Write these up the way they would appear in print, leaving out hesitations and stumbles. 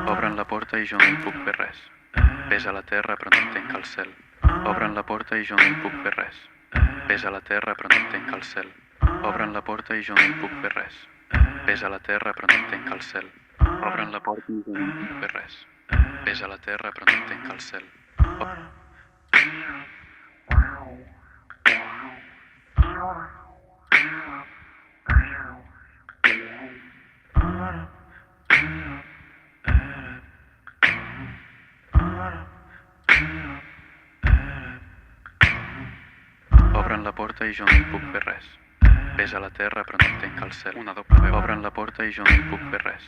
Obren la porta i jo no hi puc fer res. Ves a la terra però no entenc el cel. Obren la porta i jo no hi puc fer res. Ves a la terra però no entenc el cel. Obren la porta i jo no hi puc fer res. Ves a la terra però no entenc el cel. Obren la porta i jo no hi puc fer res. Ves a la terra però no entenc el cel. Obren la porta i jo no hi puc fer res. Ves a la terra però no entenc el cel. Una doble veu. Obren la porta i jo no hi puc fer res.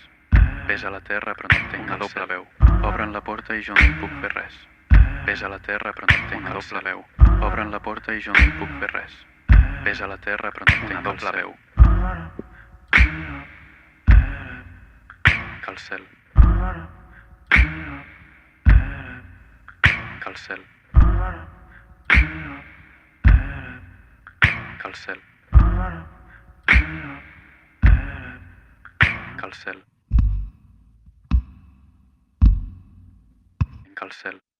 Ves a la terra però no entenc el cel. Una doble veu. Obren la porta i jo no hi puc fer res. Ves a la terra però no entenc el cel. Veu. Obren la porta i jo no hi puc fer res. Ves a la terra però no entenc el cel. Veu. Que el cel. Que el cel. Que el cel. Que el cel. Que el cel.